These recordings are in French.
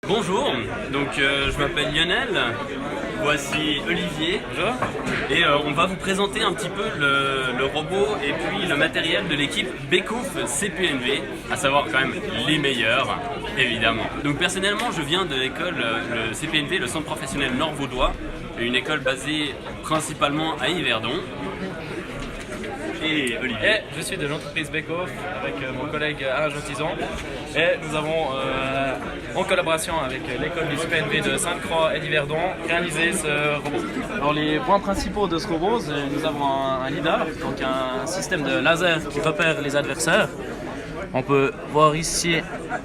Bonjour, donc je m'appelle Lionel, voici Olivier. Bonjour. Et on va vous présenter un petit peu le robot et puis le matériel de l'équipe Bekouf CPNV, à savoir quand même les meilleurs, évidemment. Donc personnellement, je viens de l'école le CPNV, le Centre Professionnel Nord-Vaudois, une école basée principalement à Yverdon. Et Olivier. Et je suis de l'entreprise Bekouf avec mon collègue Alain Jontizan. Et nous avons, en collaboration avec l'école du CPNV de Sainte-Croix et d'Yverdon, réalisé ce robot. Alors les points principaux de ce robot, nous avons un LiDAR, donc un système de laser qui repère les adversaires. On peut voir ici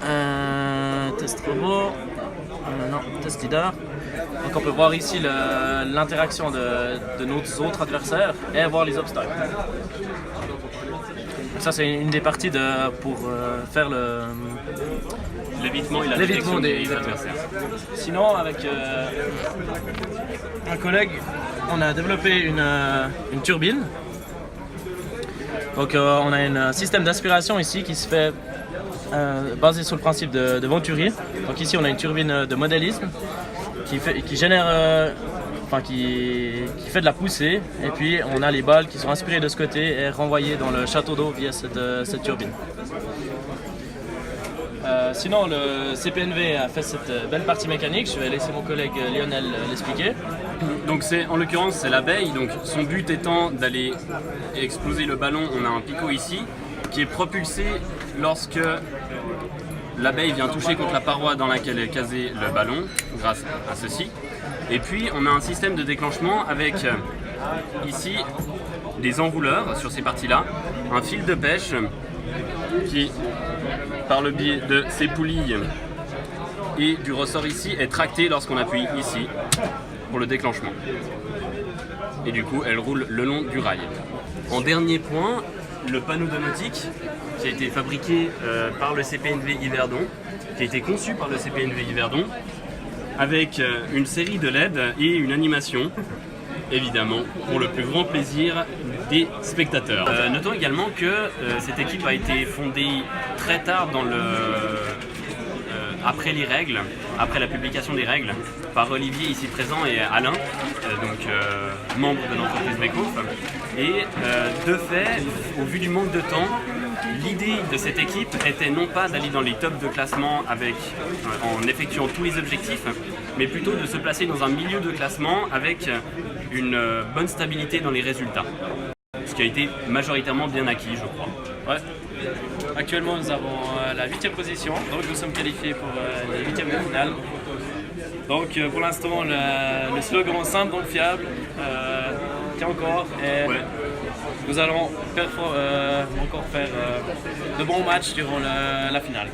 un test robot, test LiDAR. Donc on peut voir ici l'interaction de nos autres adversaires et voir les obstacles. Ça c'est une des parties pour faire l'évitement et la détection des adversaires. Sinon avec un collègue, on a développé une turbine. Donc on a un système d'aspiration ici qui se fait basé sur le principe de Venturi. Donc ici on a une turbine de modélisme qui génère, qui fait de la poussée, et puis on a les balles qui sont inspirées de ce côté et renvoyées dans le château d'eau via cette turbine. Sinon le CPNV a fait cette belle partie mécanique, je vais laisser mon collègue Lionel l'expliquer. Donc en l'occurrence c'est l'abeille, donc son but étant d'aller exploser le ballon. On a un picot ici qui est propulsé lorsque l'abeille vient toucher contre la paroi dans laquelle est casé le ballon, grâce à ceci. Et puis on a un système de déclenchement avec ici des enrouleurs sur ces parties-là, un fil de pêche qui, par le biais de ces poulies et du ressort ici, est tracté lorsqu'on appuie ici pour le déclenchement. Et du coup elle roule le long du rail. En dernier point, le panneau domotique qui a été fabriqué par le CPNV Yverdon, qui a été conçu par le CPNV Yverdon, avec une série de LED et une animation, évidemment, pour le plus grand plaisir des spectateurs. Notons également que cette équipe a été fondée très tard après les règles, après la publication des règles, par Olivier ici présent et Alain, membre de l'entreprise Bekouf. Et de fait, au vu du manque de temps, l'idée de cette équipe était non pas d'aller dans les tops de classement en effectuant tous les objectifs, mais plutôt de se placer dans un milieu de classement avec une bonne stabilité dans les résultats. Ce qui a été majoritairement bien acquis, je crois. Ouais. Actuellement, nous avons la 8e position, donc nous sommes qualifiés pour les 8e de finale. Donc pour l'instant, le slogan simple donc fiable tient encore. Et ouais. Nous allons encore faire de bons matchs durant la finale.